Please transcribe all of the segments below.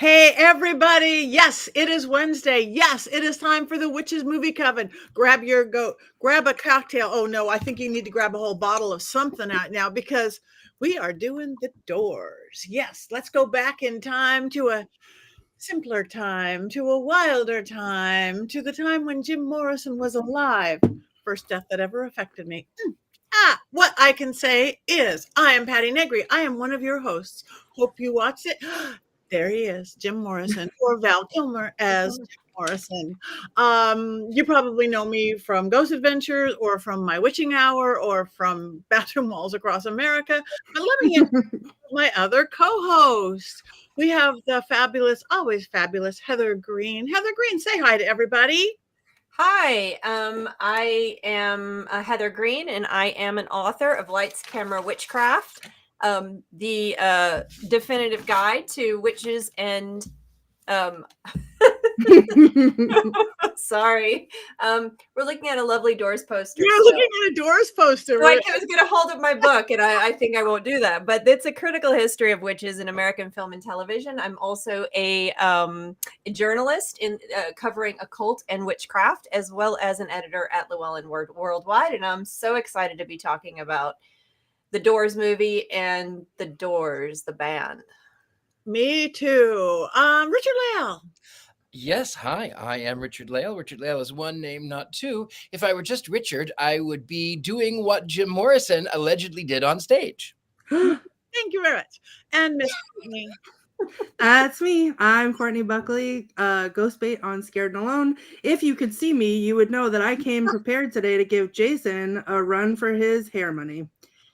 Hey, everybody. Yes, it is Wednesday. Yes, it is time for the Witches Movie Coven. Grab a cocktail. Oh, no, I think you need to grab a whole bottle of something out now because we are doing the Doors. Yes, let's go back in time to a simpler time, to a wilder time, to the time when Jim Morrison was alive. First death that ever affected me. What I can say is I am Patti Negri. I am one of your hosts. Hope you watched it. There he is, Jim Morrison, or Val Kilmer as Jim Morrison. You probably know me from Ghost Adventures or from My Witching Hour or from Bathroom Walls Across America. But let me introduce my other co-host. We have the fabulous, always fabulous Heather Greene. Heather Greene, say hi to everybody. Hi, I am Heather Greene, and I am an author of Lights, Camera, Witchcraft, the definitive guide to witches and sorry. We're looking at a lovely Doors poster. You're looking at a Doors poster. So I was going to hold up my book, and I think I won't do that. But it's a critical history of witches in American film and television. I'm also a journalist in covering occult and witchcraft, as well as an editor at Llewellyn Worldwide. And I'm so excited to be talking about the Doors movie and the Doors, the band. Me too. Richard-Lael. Yes, hi, I am Richard-Lael. Richard-Lael is one name, not two. If I were just Richard, I would be doing what Jim Morrison allegedly did on stage. Thank you very much. And Miss Courtney. That's me. I'm Courtney Buckley, Ghost Bait on Scared and Alone. If you could see me, you would know that I came prepared today to give Jason a run for his hair money.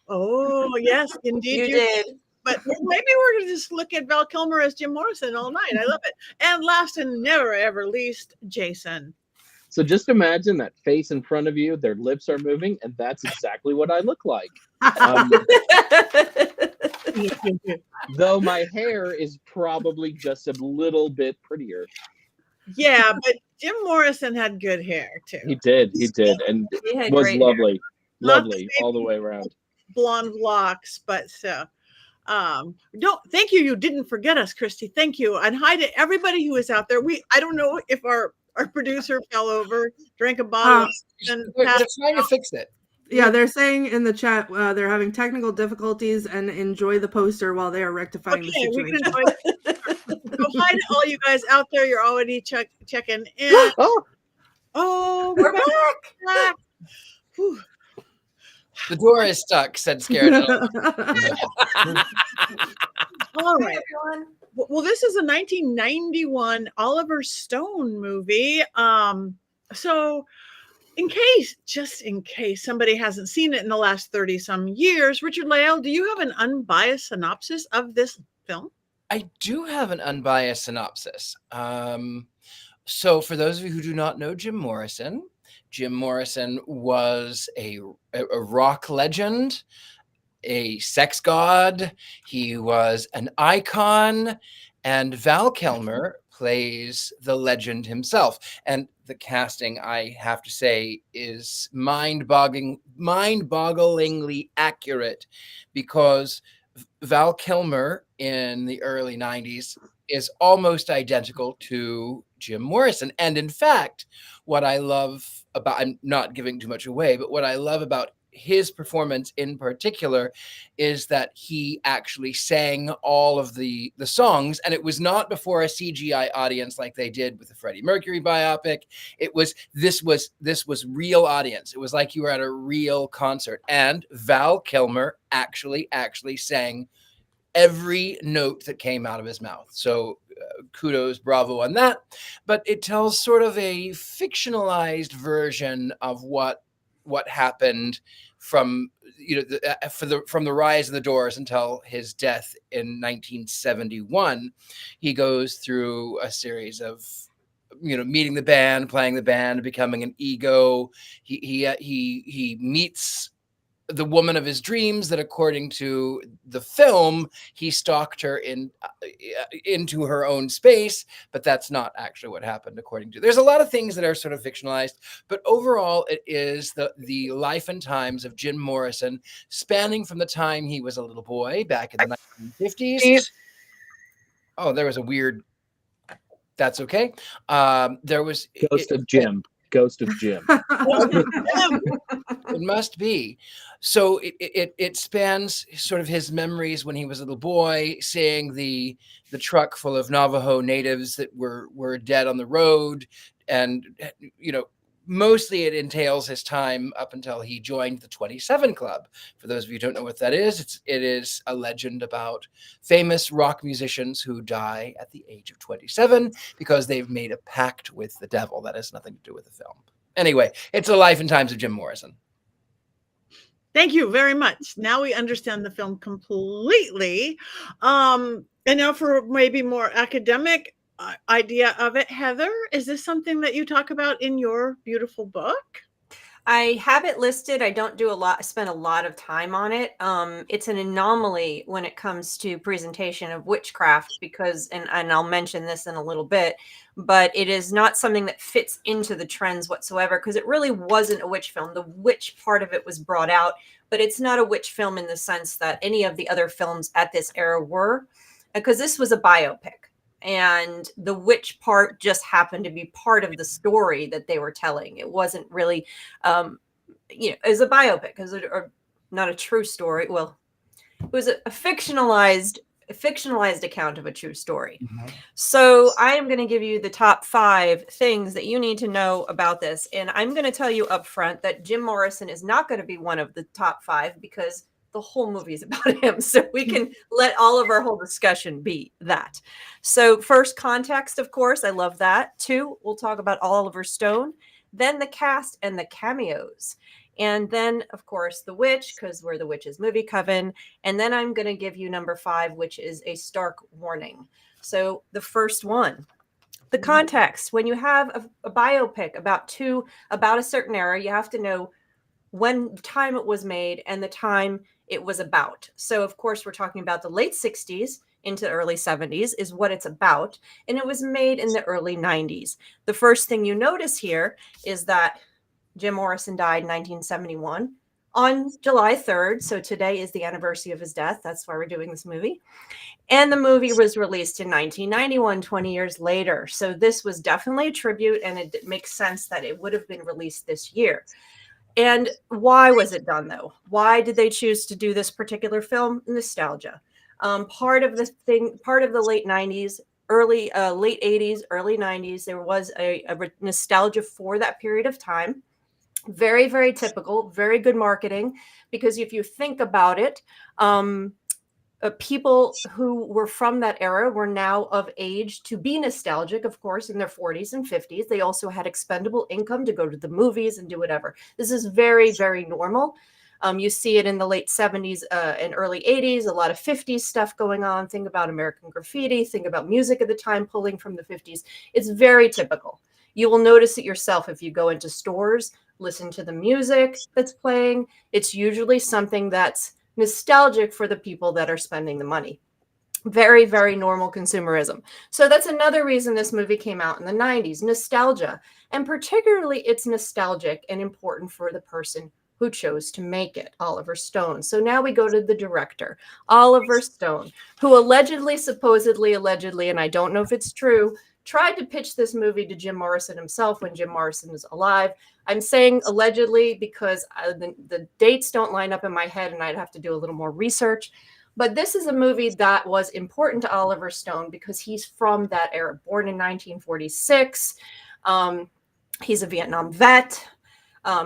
Oh, yes, indeed. You did. But maybe we're going to just look at Val Kilmer as Jim Morrison all night. I love it. And last and never, ever least, Jason. So just imagine that face in front of you, their lips are moving, and that's exactly what I look like. Though my hair is probably just a little bit prettier. Yeah, but Jim Morrison had good hair, too. He did, and He was lovely. hair. Lovely all the way around. Blonde locks, but thank you. You didn't forget us, Christy. Thank you. And hi to everybody who is out there. I don't know if our producer fell over, drank a bottle, and They're trying to fix it. Yeah, they're saying in the chat they're having technical difficulties and enjoy the poster while they are rectifying the situation. We can enjoy. So hi to all you guys out there. You're already checking in. Oh, we're back. Whew. The door is stuck, said Scared. All right. Well, this is a 1991 Oliver Stone movie. So just in case somebody hasn't seen it in the last 30 some years, Richard-Lael, do you have an unbiased synopsis of this film? I do have an unbiased synopsis. So for those of you who do not know Jim Morrison was a rock legend, a sex god. He was an icon, and Val Kilmer plays the legend himself. And the casting, I have to say, is mind-bogglingly accurate, because Val Kilmer in the early 90s is almost identical to Jim Morrison. And in fact, what I love about, I'm not giving too much away, but what I love about his performance in particular is that he actually sang all of the songs, and it was not before a CGI audience like they did with the Freddie Mercury biopic. This was real audience. It was like you were at a real concert, and Val Kilmer actually sang every note that came out of his mouth. So kudos, bravo on that. But it tells sort of a fictionalized version of what happened from from the rise of the Doors until his death in 1971. He goes through a series of meeting the band, playing the band, becoming an ego. He meets the woman of his dreams that, according to the film, he stalked her into her own space, but that's not actually what happened. There's a lot of things that are sort of fictionalized, but overall it is the life and times of Jim Morrison, spanning from the time he was a little boy back in the 1950s. Oh, there was a weird That's okay. There was Ghost of Jim. Ghost of Jim. It must be. So it spans sort of his memories when he was a little boy, seeing the truck full of Navajo natives that were dead on the road, and mostly it entails his time up until he joined the 27 Club. For those of you who don't know what that is, it is a legend about famous rock musicians who die at the age of 27 because they've made a pact with the devil. That has nothing to do with the film. Anyway, it's the life and times of Jim Morrison. Thank you very much. Now we understand the film completely. And now for maybe more academic idea of it, Heather, is this something that you talk about in your beautiful book? I have it listed. I don't spend a lot of time on it. It's an anomaly when it comes to presentation of witchcraft because, and I'll mention this in a little bit, but it is not something that fits into the trends whatsoever because it really wasn't a witch film. The witch part of it was brought out, but it's not a witch film in the sense that any of the other films at this era were, because this was a biopic. And the witch part just happened to be part of the story that they were telling. It wasn't really, as a biopic, or not a true story. Well, it was a fictionalized account of a true story. Mm-hmm. So I am going to give you the top 5 things that you need to know about this. And I'm going to tell you up front that Jim Morrison is not going to be one of the top 5 because the whole movie is about him. So we can let all of our whole discussion be that. So first, context, of course. I love that. 2, we'll talk about Oliver Stone, then the cast and the cameos. And then, of course, the witch, because we're the Witches Movie Coven. And then I'm going to give you number 5, which is a stark warning. So the first one, the context. When you have a biopic about a certain era, you have to know when time it was made and the time it was about. So, of course, we're talking about the late 60s into early 70s is what it's about. And it was made in the early 90s. The first thing you notice here is that Jim Morrison died in 1971 on July 3rd. So today is the anniversary of his death. That's why we're doing this movie. And the movie was released in 1991, 20 years later. So this was definitely a tribute, and it makes sense that it would have been released this year. And why was it done, though? Why did they choose to do this particular film? Nostalgia. Part of the late 90s, late 80s, early 90s, there was a nostalgia for that period of time. Very, very typical, very good marketing, because if you think about it, people who were from that era were now of age to be nostalgic, of course, in their 40s and 50s. They also had expendable income to go to the movies and do whatever. This is very, very normal. You see it in the late 70s and early 80s, a lot of 50s stuff going on. Think about American Graffiti. Think about music at the time pulling from the 50s. It's very typical. You will notice it yourself if you go into stores, listen to the music that's playing. It's usually something that's nostalgic for the people that are spending the money. Very, very normal consumerism. So that's another reason this movie came out in the 90s, nostalgia. And particularly it's nostalgic and important for the person who chose to make it, Oliver Stone. So now we go to the director, Oliver Stone, who supposedly, and I don't know if it's true, tried to pitch this movie to Jim Morrison himself when Jim Morrison was alive. I'm saying allegedly because the dates don't line up in my head and I'd have to do a little more research. But this is a movie that was important to Oliver Stone because he's from that era, born in 1946. He's a Vietnam vet.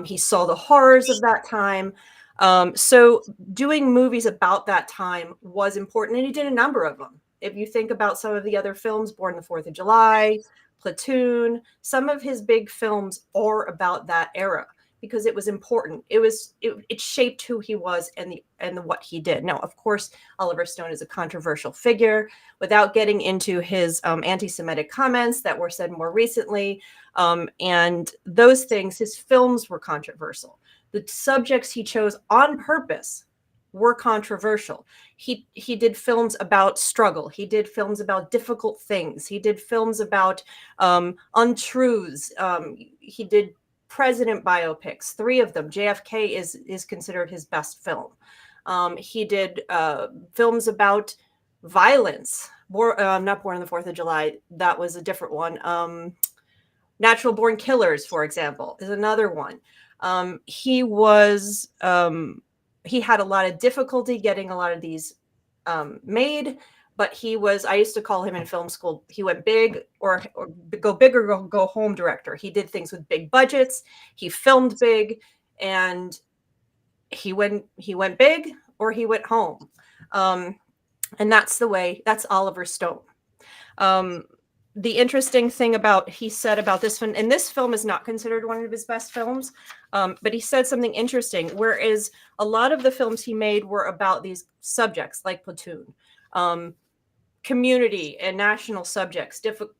He saw the horrors of that time. So doing movies about that time was important, and he did a number of them. If you think about some of the other films, Born the 4th of July, Platoon, some of his big films are about that era because it was important. It shaped who he was and what he did. Now, of course, Oliver Stone is a controversial figure. Without getting into his anti-Semitic comments that were said more recently, and those things, his films were controversial. The subjects he chose on purpose were controversial. He did films about struggle. He did films about difficult things. He did films about untruths. He did president biopics, 3 of them. JFK is considered his best film. He did films about violence. Not Born on the 4th of July. That was a different one. Natural Born Killers, for example, is another one. He had a lot of difficulty getting a lot of these made, but I used to call him in film school, he went big or go big or go home director. He did things with big budgets. He filmed big, and he went big or he went home. And that's Oliver Stone. The interesting thing he said about this one, and this film is not considered one of his best films, but he said something interesting, whereas a lot of the films he made were about these subjects like Platoon, community and national subjects, different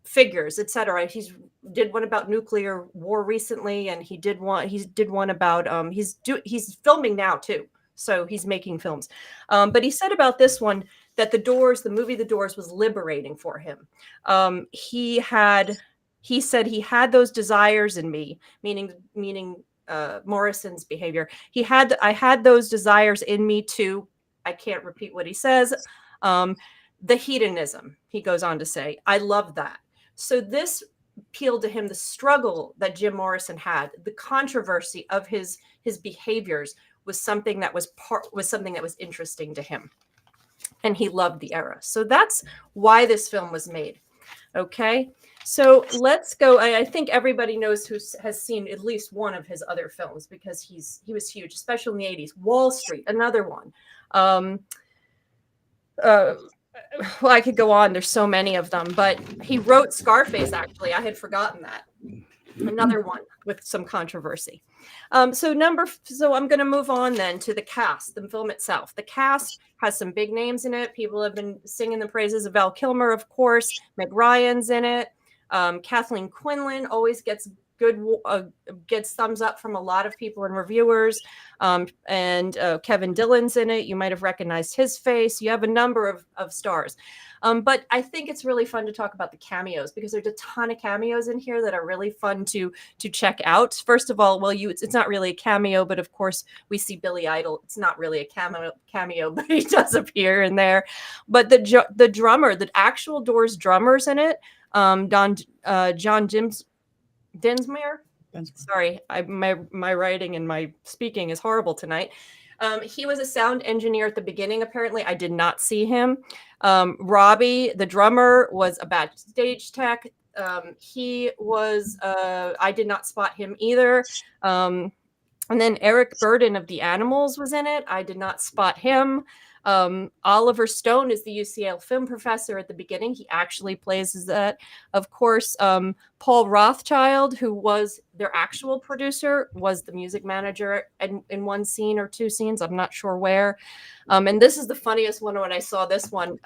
figures, etc. He did one about nuclear war recently, and he did one about he's filming now too. So he's making films. But he said about this one that the movie The Doors was liberating for him. He said he had those desires in me, meaning Morrison's behavior. I had those desires in me too. I can't repeat what he says. The hedonism, he goes on to say, I love that. So this appealed to him, the struggle that Jim Morrison had, the controversy of his behaviors was something that was interesting to him, and he loved the era. So that's why this film was made. Okay, so let's go. I think everybody knows who has seen at least one of his other films, because he was huge, especially in the 80s. Wall Street, another one. Well, I could go on. There's so many of them, but he wrote Scarface. Actually, I had forgotten that. Another one with some controversy. So I'm going to move on then to the cast, the film itself. The cast has some big names in it. People have been singing the praises of Val Kilmer, of course. Meg Ryan's in it. Kathleen Quinlan always gets thumbs up from a lot of people and reviewers. And Kevin Dillon's in it. You might have recognized his face. You have a number of stars. But I think it's really fun to talk about the cameos, because there's a ton of cameos in here that are really fun to check out. First of all, it's not really a cameo, but of course we see Billy Idol. It's not really a cameo, but he does appear in there. But the drummer, the actual Doors drummer's in it. John Dinsmore. Sorry, my writing and my speaking is horrible tonight. He was a sound engineer at the beginning, apparently. I did not see him. Robbie, the drummer, was a backstage tech. He was, I did not spot him either. And then Eric Burden of The Animals was in it. I did not spot him. Oliver Stone is the UCL film professor at the beginning. He actually plays as that. Of course, Paul Rothchild, who was their actual producer, was the music manager in one scene or two scenes. I'm not sure where. And this is the funniest one when I saw this one,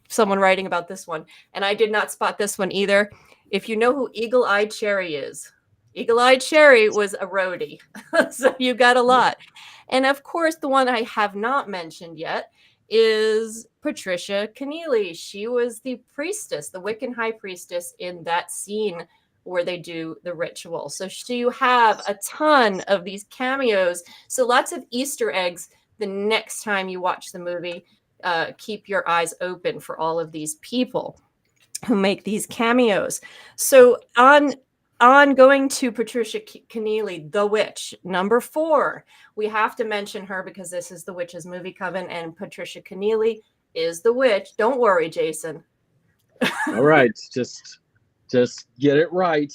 someone writing about this one. And I did not spot this one either. If you know who Eagle-Eyed Cherry is, Eagle-Eyed Cherry was a roadie. So you got a lot. And of course, the one I have not mentioned yet is Patricia Keneally. She was the priestess, the Wiccan high priestess in that scene where they do the ritual. So you have a ton of these cameos. So lots of Easter eggs the next time you watch the movie. Keep your eyes open for all of these people who make these cameos. So on going to Patricia Keneally, the witch, number 4, we have to mention her because this is the Witches Movie Coven, and Patricia Keneally is the witch. Don't worry, Jason. All right, just get it right.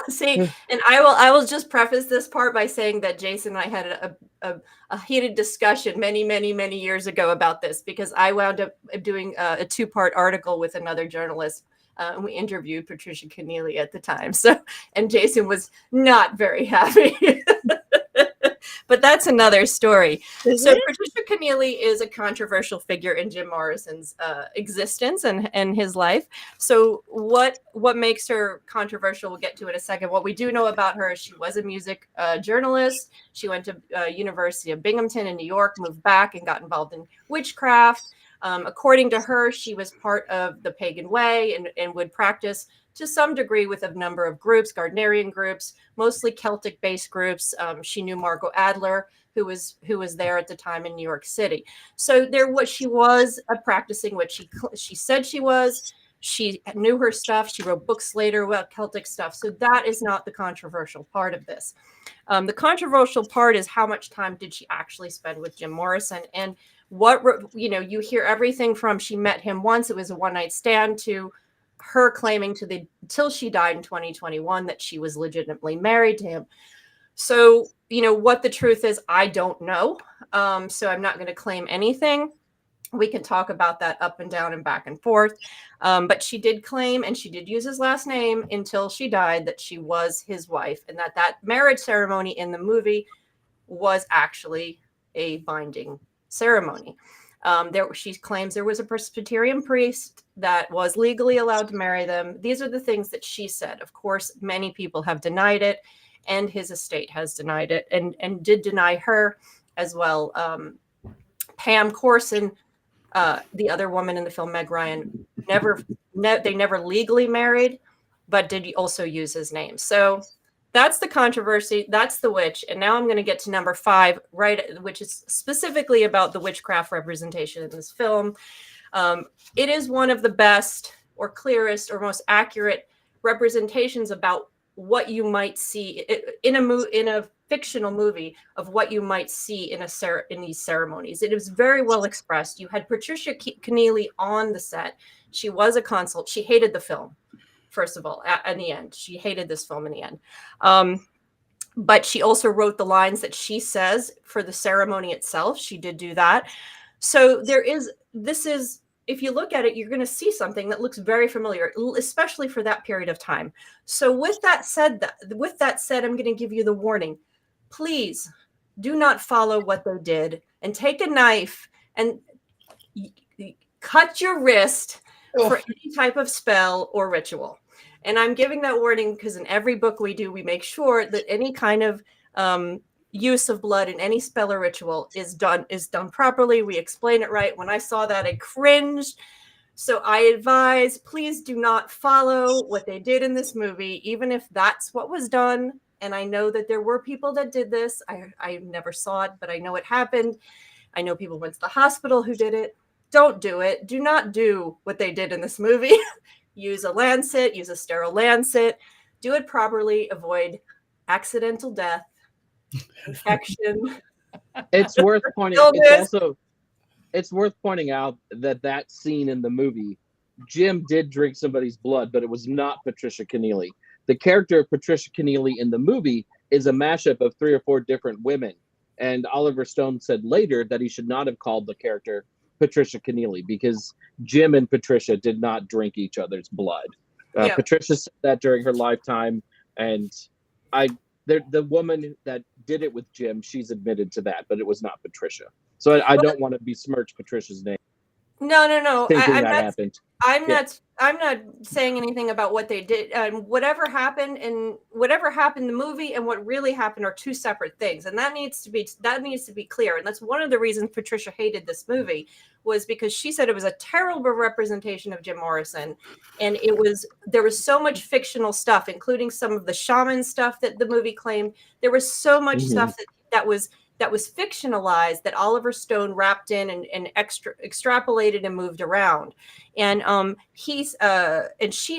See, and I will just preface this part by saying that Jason and I had a heated discussion many years ago about this, because I wound up doing a 2-part article with another journalist. And we interviewed Patricia Keneally at the time. So, and Jason was not very happy. But that's another story. Patricia Keneally is a controversial figure in Jim Morrison's existence and his life. So what makes her controversial, we'll get to in a second. What we do know about her is she was a music journalist. She went to University of Binghamton in New York, moved back and got involved in witchcraft. According to her, she was part of the pagan way and would practice to some degree with a number of groups, Gardnerian groups, mostly Celtic-based groups. She knew Margot Adler, who was there at the time in New York City. So she was a practicing witch. She said she was. She knew her stuff. She wrote books later about Celtic stuff. So that is not the controversial part of this. The controversial part is how much time did she actually spend with Jim Morrison? And you hear everything from she met him once, it was a one-night stand, to her claiming till she died in 2021 that she was legitimately married to him. So, what the truth is, I don't know. So I'm not going to claim anything. We can talk about that up and down and back and forth. But she did claim, and she did use his last name until she died, that she was his wife, and that marriage ceremony in the movie was actually a binding ceremony. She claims there was a Presbyterian priest that was legally allowed to marry them. These are the things that she said. Of course, many people have denied it, and his estate has denied it, and did deny her as well. Pam Corson, the other woman in the film, Meg Ryan, they never legally married, but did also use his name. So that's the controversy. That's the witch. And now I'm going to get to number 5, which is specifically about the witchcraft representation in this film. It is one of the best or clearest or most accurate representations about what you might see in a fictional movie of what you might see in these ceremonies. It is very well expressed. You had Patricia Keneally on the set. She was a consult. She hated the film, first of all, in the end. She hated this film in the end. But she also wrote the lines that she says for the ceremony itself. She did do that. So if you look at it, you're going to see something that looks very familiar, especially for that period of time. So with that said, I'm going to give you the warning. Please do not follow what they did and take a knife and cut your wrist for any type of spell or ritual. And I'm giving that warning because in every book we do, we make sure that any kind of use of blood in any spell or ritual is done properly. We explain it right. When I saw that, I cringed. So I advise, please do not follow what they did in this movie, even if that's what was done. And I know that there were people that did this. I never saw it, but I know it happened. I know people went to the hospital who did it. Don't do it. Do not do what they did in this movie. Use a lancet, use a sterile lancet. Do it properly. Avoid accidental death, infection. It's worth pointing. It's worth pointing out that scene in the movie, Jim did drink somebody's blood, but it was not Patricia Keneally. The character of Patricia Keneally in the movie is a mashup of 3 or 4 different women. And Oliver Stone said later that he should not have called the character Patricia Keneally because Jim and Patricia did not drink each other's blood. Patricia said that during her lifetime, and the woman that did it with Jim, she's admitted to that, but it was not Patricia. So I don't want to besmirch Patricia's name. No. I'm not saying anything about what they did. Whatever happened in the movie and what really happened are 2 separate things, and that needs to be clear. And that's one of the reasons Patricia hated this movie, was because she said it was a terrible representation of Jim Morrison, and there was so much fictional stuff, including some of the shaman stuff that the movie claimed. There was so much stuff that was fictionalized that Oliver Stone wrapped in and extrapolated and moved around. And she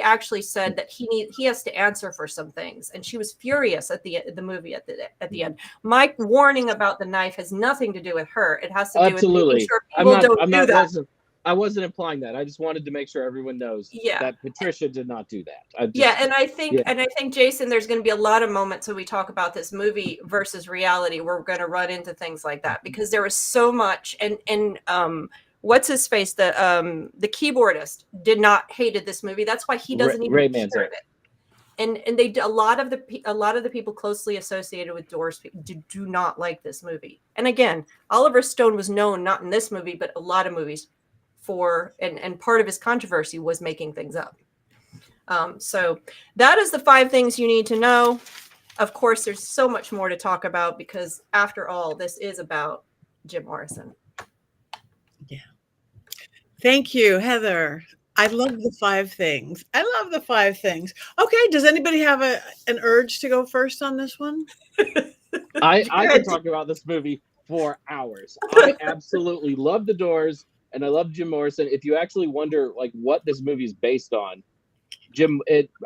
actually said that he has to answer for some things. And she was furious at the movie at the end. My warning about the knife has nothing to do with her. It has to do with making sure people don't do that. I wasn't implying that. I just wanted to make sure everyone knows that Patricia did not do that. And I think Jason, there's going to be a lot of moments when we talk about this movie versus reality where we're going to run into things like that, because there was so much. And what's his face, the keyboardist hated this movie. That's why he doesn't even share it. And a lot of the people closely associated with Doors do not like this movie. And again, Oliver Stone was known not in this movie, but a lot of movies and part of his controversy was making things up. So that is the 5 things you need to know. Of course, there's so much more to talk about because after all, this is about Jim Morrison. Yeah. Thank you, Heather. I love the 5 things. Okay. Does anybody have an urge to go first on this one? I can talk about this movie for hours. I absolutely love The Doors, and I love Jim Morrison. If you actually wonder like what this movie is based on,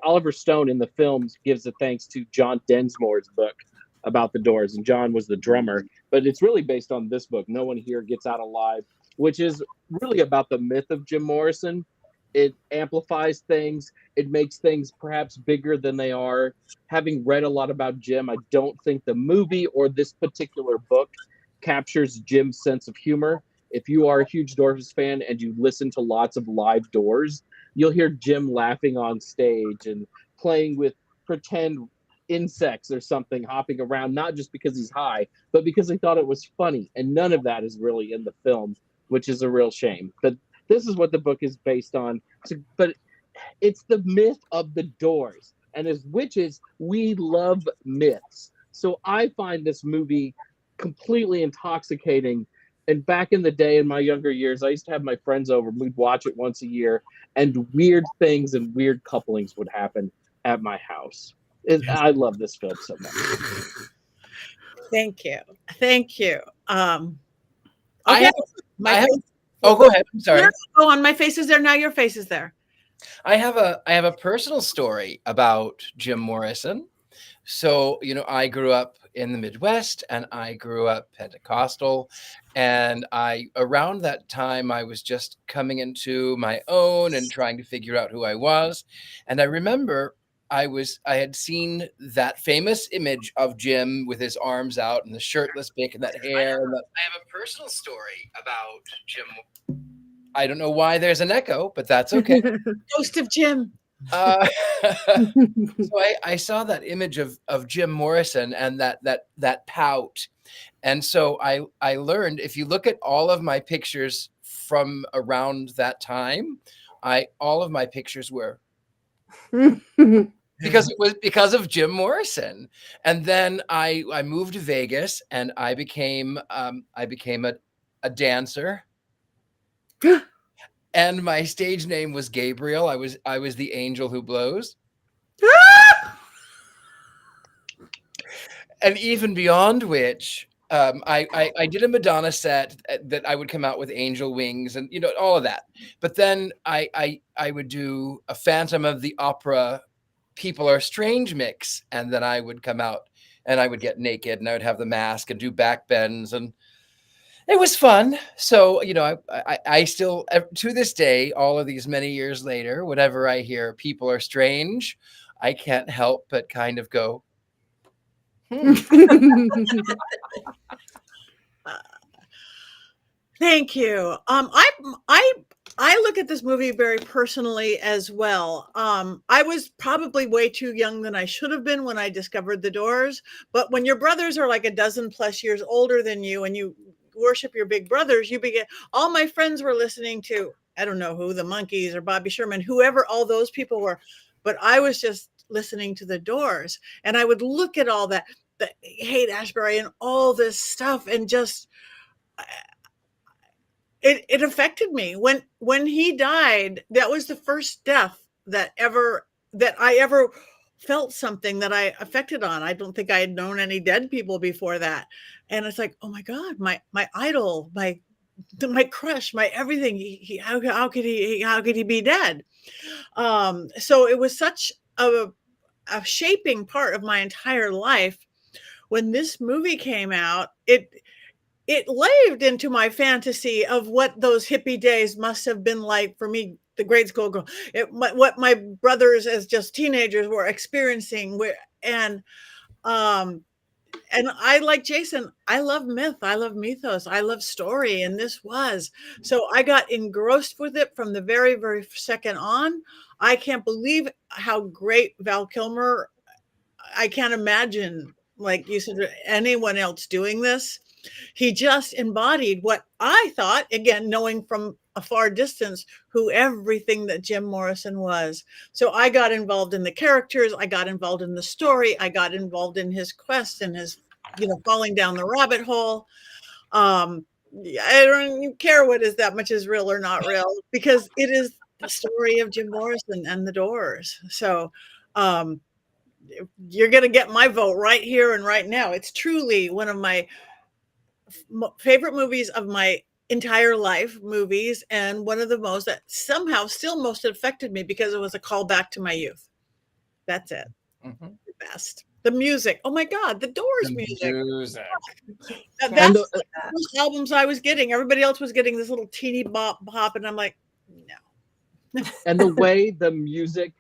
Oliver Stone in the films gives a thanks to John Densmore's book about The Doors, and John was the drummer. But it's really based on this book, No One Here Gets Out Alive, which is really about the myth of Jim Morrison. It amplifies things. It makes things perhaps bigger than they are. Having read a lot about Jim, I don't think the movie or this particular book captures Jim's sense of humor. If you are a huge Doors fan and you listen to lots of live Doors, you'll hear Jim laughing on stage and playing with pretend insects or something hopping around, not just because he's high, but because he thought it was funny. And none of that is really in the film, which is a real shame. But this is what the book is based on. But it's the myth of the Doors. And as witches, we love myths. So I find this movie completely intoxicating. And back in the day, in my younger years, I used to have my friends over. We'd watch it once a year, and weird things and weird couplings would happen at my house. I love this film so much. Thank you. Thank you. Okay. Oh, go ahead. I'm sorry. Go on. My face is there. Now your face is there. I have a personal story about Jim Morrison. So, I grew up in the Midwest, and I grew up Pentecostal, and around that time I was just coming into my own and trying to figure out who I was. And I remember I had seen that famous image of Jim with his arms out and the shirtless pic and that hair. I have a personal story about Jim. I don't know why there's an echo, but that's okay. Ghost of Jim. So I saw that image of Jim Morrison and that pout. And so I learned, if you look at all of my pictures from around that time, all of my pictures were because it was because of Jim Morrison. And then I moved to Vegas, and I became a dancer. And my stage name was Gabriel. I was the angel who blows. And even beyond which, I did a Madonna set that I would come out with angel wings and all of that. But then I would do a Phantom of the Opera People Are Strange mix, and then I would come out and I would get naked and I would have the mask and do back bends, and it was fun. So, I still, to this day, all of these many years later, whenever I hear People Are Strange, I can't help but kind of go, Thank you. I look at this movie very personally as well. I was probably way too young than I should have been when I discovered the Doors. But when your brothers are like a dozen plus years older than you, and you worship your big brothers, you begin. All my friends were listening to, I don't know who, the Monkees or Bobby Sherman, whoever all those people were. But I was just listening to the Doors, and I would look at all that, the Haight-Ashbury and all this stuff, and just it affected me. When he died, that was the first death that I ever felt something that I affected on. I don't think I had known any dead people before that. And it's like, oh my God, my idol, my crush, my everything. How could he be dead? So it was such a shaping part of my entire life. When this movie came out, it laved into my fantasy of what those hippie days must have been like for me, the grade school girl, what my brothers as just teenagers were experiencing. And I, like Jason, I love myth, I love mythos, I love story, and this was. So I got engrossed with it from the very, very second on. I can't believe how great Val Kilmer. I can't imagine, like you said, anyone else doing this. He just embodied what I thought, again, knowing from a far distance, who everything that Jim Morrison was. So I got involved in the characters. I got involved in the story. I got involved in his quest and his, falling down the rabbit hole. I don't care what is that much is real or not real, because it is the story of Jim Morrison and the Doors. So you're going to get my vote right here and right now. It's truly one of my favorite movies of my entire life, movies, and one of the most that somehow still most affected me because it was a callback to my youth. That's it. Mm-hmm. The best. The music. Oh my God, the Doors music. And That's the first albums I was getting. Everybody else was getting this little teeny bop, and I'm like, no. And the way the music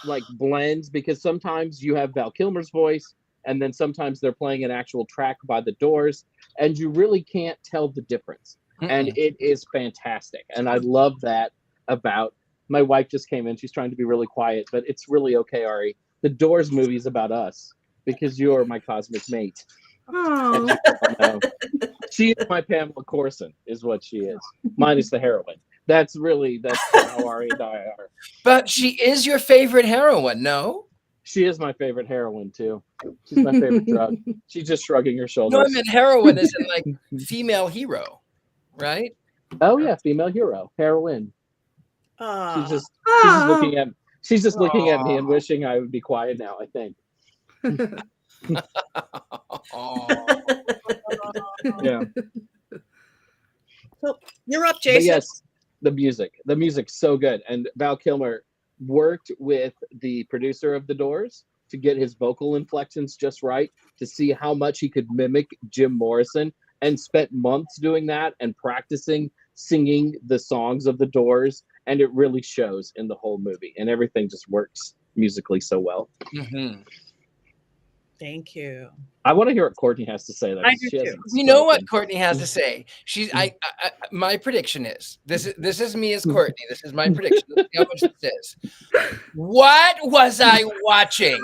like blends, because sometimes you have Val Kilmer's voice, and then sometimes they're playing an actual track by the Doors, and you really can't tell the difference. And it is fantastic. And I love that about my wife just came in. She's trying to be really quiet, but it's really okay, Ari. The Doors movie is about us because you're my cosmic mate. Oh. She is my Pamela Corson, is what she is, minus the heroine. That's how Ari and I are. But she is your favorite heroine, no? She is my favorite heroine too. She's my favorite drug. She's just shrugging her shoulders. No, I meant heroine is in like female hero, right? Oh yeah, female hero, heroine. She's just looking at. She's just looking at me and wishing I would be quiet now, I think. Yeah. So you're up, Jason. But yes, the music. The music's so good. And Val Kilmer worked with the producer of The Doors to get his vocal inflections just right, to see how much he could mimic Jim Morrison, and spent months doing that and practicing singing the songs of The Doors. And it really shows in the whole movie, and everything just works musically so well. Mm-hmm. Thank you. I want to hear what Courtney has to say. I do too. You know what Courtney has to say? My prediction is this is me as Courtney. This is my prediction. Let's see how much this is. What was I watching?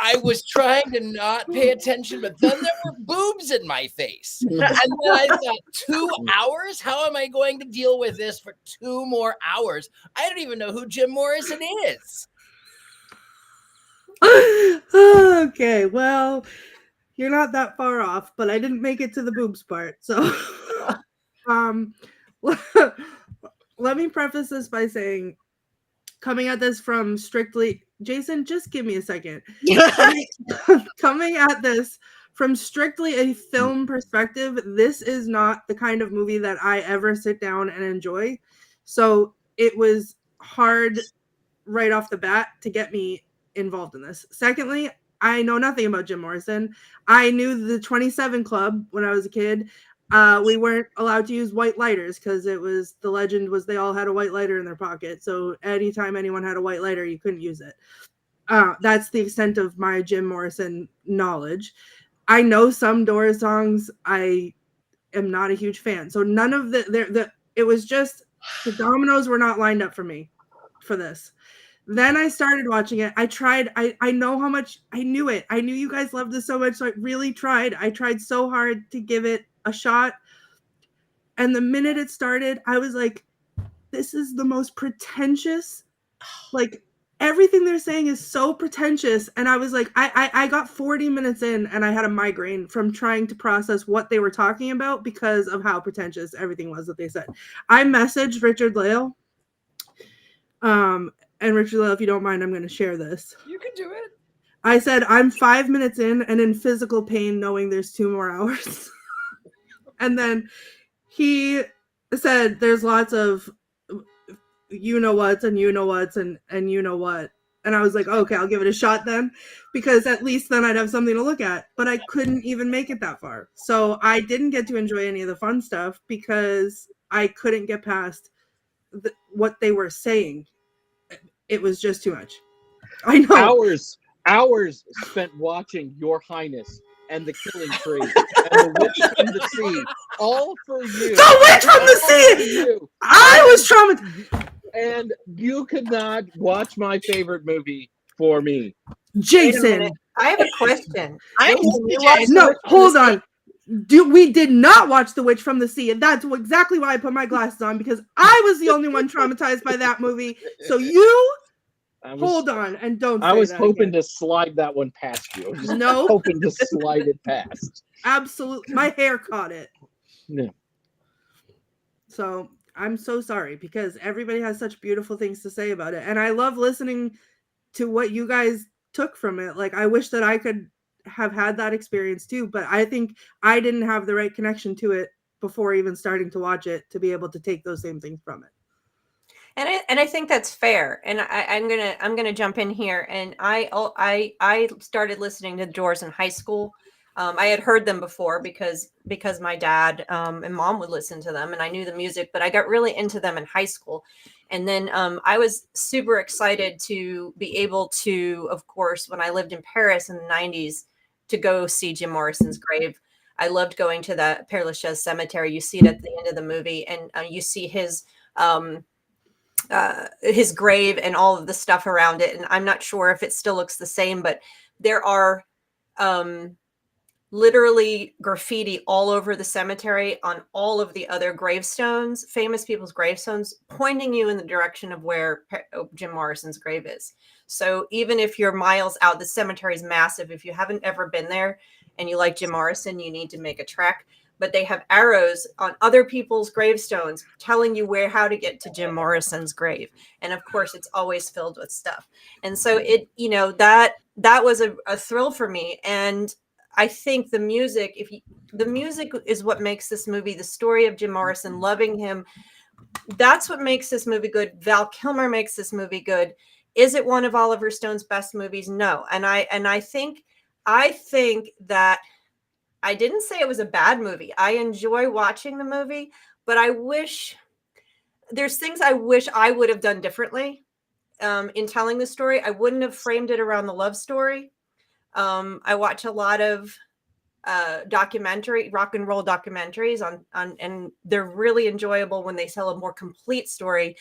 I was trying to not pay attention, but then there were boobs in my face. And then I thought, 2 hours? How am I going to deal with this for 2 more hours? I don't even know who Jim Morrison is. Okay, well, you're not that far off, but I didn't make it to the boobs part. So let me preface this by saying, coming at this from strictly, Jason, just give me a second. Coming at this from strictly a film perspective, this is not the kind of movie that I ever sit down and enjoy. So it was hard right off the bat to get me involved in this. Secondly, I know nothing about Jim Morrison. I knew the 27 Club when I was a kid. We weren't allowed to use white lighters because it was, the legend was they all had a white lighter in their pocket. So anytime anyone had a white lighter, you couldn't use it. That's the extent of my Jim Morrison knowledge. I know some Doors songs. I am not a huge fan. So none of it was just the dominoes were not lined up for me for this. Then I started watching it. I tried. I know how much I knew it. I knew you guys loved this so much. So I really tried. I tried so hard to give it a shot. And the minute it started, I was like, this is the most pretentious, like everything they're saying is so pretentious. And I was like, I got 40 minutes in and I had a migraine from trying to process what they were talking about because of how pretentious everything was that they said. I messaged Richard-Lael. And Richard-Lael, if you don't mind, I'm going to share this. You can do it. I said, I'm 5 minutes in and in physical pain knowing there's 2 more hours. And then he said, there's lots of you know what's and you know what's and you know what. And I was like, okay, I'll give it a shot then, because at least then I'd have something to look at. But I couldn't even make it that far. So I didn't get to enjoy any of the fun stuff because I couldn't get past what they were saying. It was just too much. I know. Hours spent watching Your Highness and The Killing Tree and The Witch from the Sea, all for you. The Witch from the Sea! I was traumatized. And you could not watch my favorite movie for me. Jason. I have a question. No, hold on. We did not watch The Witch from the Sea, and that's exactly why I put my glasses on, because I was the only one traumatized by that movie. So you hold on and don't. I was hoping to slide that one past you. No, hoping to slide it past. Absolutely, my hair caught it. Yeah. So I'm so sorry, because everybody has such beautiful things to say about it, and I love listening to what you guys took from it. Like, I wish that I could have had that experience too, but I think I didn't have the right connection to it before even starting to watch it to be able to take those same things from it. And I think that's fair. And I'm gonna jump in here. And I started listening to the Doors in high school. I had heard them before because my dad and mom would listen to them, and I knew the music. But I got really into them in high school, and then I was super excited to be able to, of course, when I lived in Paris in the '90s, to go see Jim Morrison's grave. I loved going to the Père Lachaise cemetery. You see it at the end of the movie, and you see his grave and all of the stuff around it. And I'm not sure if it still looks the same, but there are literally graffiti all over the cemetery on all of the other gravestones, famous people's gravestones, pointing you in the direction of where Jim Morrison's grave is. So even if you're miles out, the cemetery is massive. If you haven't ever been there and you like Jim Morrison, you need to make a trek. But they have arrows on other people's gravestones telling you how to get to Jim Morrison's grave. And of course, it's always filled with stuff. And so that was a thrill for me. And I think the music is what makes this movie, the story of Jim Morrison, loving him. That's what makes this movie good. Val Kilmer makes this movie good. Is it one of Oliver Stone's best movies? No. And I think that I didn't say it was a bad movie. I enjoy watching the movie, but there's things I wish I would have done differently in telling the story. I wouldn't have framed it around the love story. I watch a lot of rock and roll documentaries on, and they're really enjoyable when they tell a more complete story.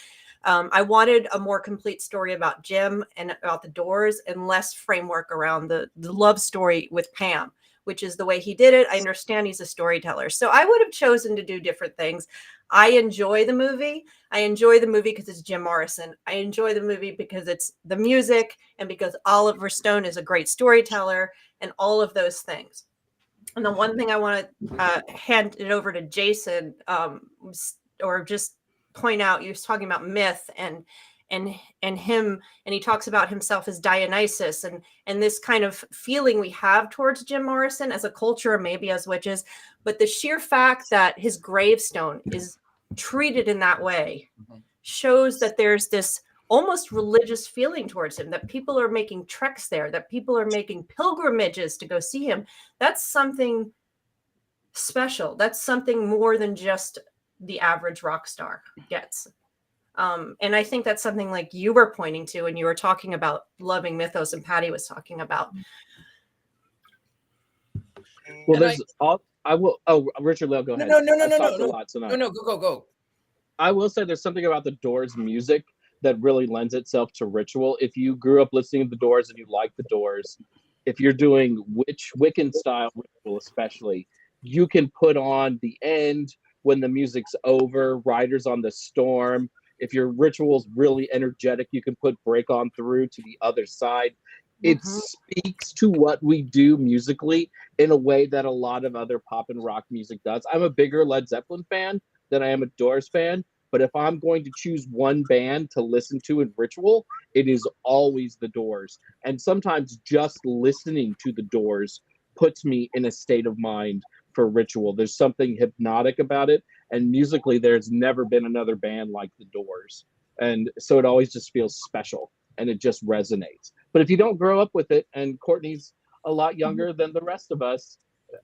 I wanted a more complete story about Jim and about the Doors, and less framework around the love story with Pam, which is the way he did it. I understand he's a storyteller. So I would have chosen to do different things. I enjoy the movie. I enjoy the movie because it's Jim Morrison. I enjoy the movie because it's the music and because Oliver Stone is a great storyteller and all of those things. And the one thing I want to hand it over to Jason, or just point out, you was talking about myth and him, and he talks about himself as Dionysus and this kind of feeling we have towards Jim Morrison as a culture, or maybe as witches, but the sheer fact that his gravestone is treated in that way shows that there's this almost religious feeling towards him, that people are making treks there, that people are making pilgrimages to go see him. That's something special. That's something more than just the average rock star gets. And I think that's something like you were pointing to when you were talking about loving mythos, and Patti was talking about. Well, Richard-Lael, go ahead. No, go. I will say there's something about the Doors music that really lends itself to ritual. If you grew up listening to the Doors and you like the Doors, if you're doing Wiccan style ritual especially, you can put on the end when the music's over, Riders on the Storm. If your ritual's really energetic, you can put Break On Through to the other side. It speaks to what we do musically in a way that a lot of other pop and rock music does. I'm a bigger Led Zeppelin fan than I am a Doors fan, but if I'm going to choose one band to listen to in ritual, it is always the Doors. And sometimes just listening to the Doors puts me in a state of mind for ritual. There's something hypnotic about it, and musically there's never been another band like the Doors, and so it always just feels special and it just resonates. But if you don't grow up with it, and Courtney's a lot younger than the rest of us,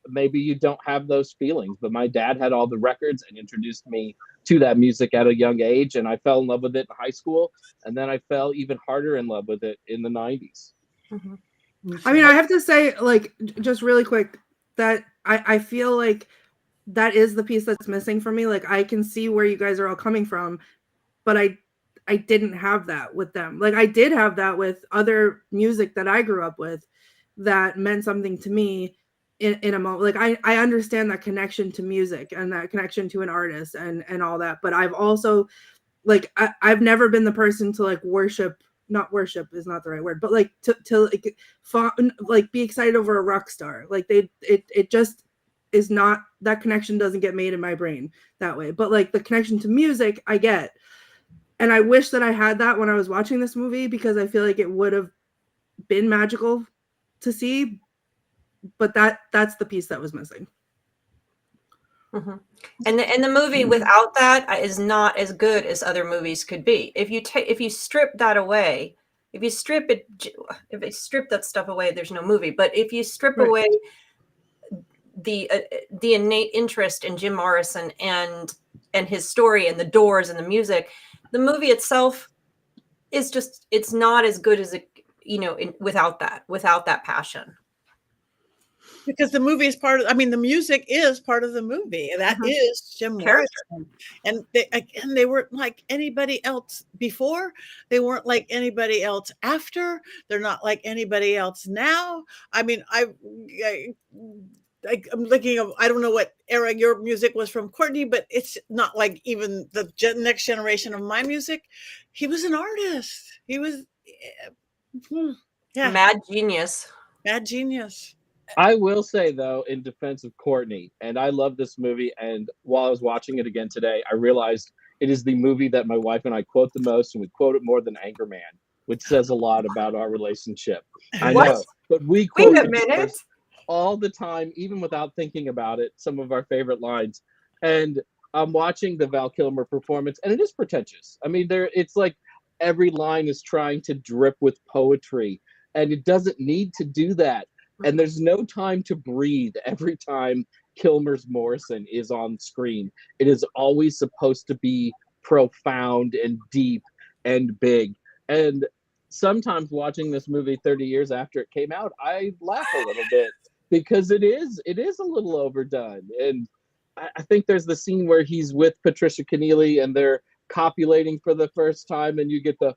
maybe you don't have those feelings. But my dad had all the records and introduced me to that music at a young age, and I fell in love with it in high school, and then I fell even harder in love with it in the 90s. I mean, I have to say, like, just really quick, that I feel like that is the piece that's missing for me. Like, I can see where you guys are all coming from, but I didn't have that with them. Like, I did have that with other music that I grew up with that meant something to me in a moment. Like, I understand that connection to music and that connection to an artist and all that, but I've also, like, I've never been the person to, like, not worship is not the right word, but like to like be excited over a rock star. Like, it just is not, that connection doesn't get made in my brain that way. But like the connection to music, I get. And I wish that I had that when I was watching this movie, because I feel like it would have been magical to see. but that's the piece that was missing. Mm-hmm. And the movie without that is not as good as other movies could be. If you strip that away, if you strip that stuff away, there's no movie. But if you strip away the innate interest in Jim Morrison and his story and the Doors and the music, the movie itself is just, it's not as good as it, without that passion. Because the movie is the music is part of the movie. That is Jim Morrison. And they weren't like anybody else before. They weren't like anybody else after. They're not like anybody else now. I mean, I'm thinking of, I don't know what era your music was from, Courtney, but it's not like even the next generation of my music. He was an artist. He was, mad genius. Mad genius. I will say, though, in defense of Courtney, and I love this movie, and while I was watching it again today, I realized it is the movie that my wife and I quote the most, and we quote it more than Anchorman, which says a lot about our relationship. I know, but we quote it all the time, even without thinking about it, some of our favorite lines. And I'm watching the Val Kilmer performance, and it is pretentious. I mean, it's like every line is trying to drip with poetry, and it doesn't need to do that. And there's no time to breathe every time Kilmer's Morrison is on screen. It is always supposed to be profound and deep and big. And sometimes watching this movie 30 years after it came out, I laugh a little bit because it is a little overdone. And I think there's the scene where he's with Patricia Keneally and they're copulating for the first time, and you get the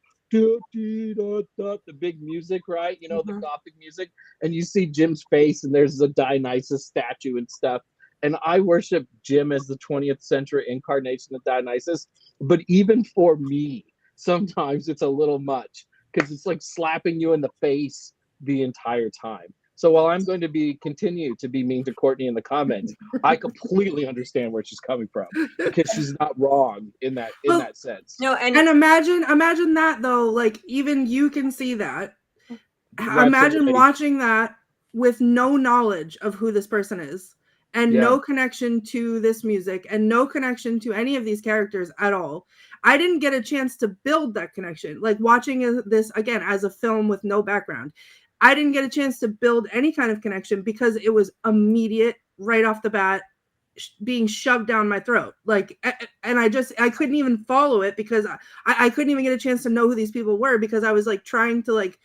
big music, right? The Gothic music, and you see Jim's face, and there's a Dionysus statue and stuff. And I worship Jim as the 20th century incarnation of Dionysus, but even for me, sometimes it's a little much because it's like slapping you in the face the entire time. So while I'm going to continue to be mean to Courtney in the comments, I completely understand where she's coming from because she's not wrong in that sense. No, and imagine that though, like even you can see that. Imagine watching that with no knowledge of who this person is and no connection to this music and no connection to any of these characters at all. I didn't get a chance to build that connection. Like watching this again as a film with no background, I didn't get a chance to build any kind of connection because it was immediate right off the bat being shoved down my throat. Like, and I couldn't even follow it because I couldn't even get a chance to know who these people were because I was like trying to like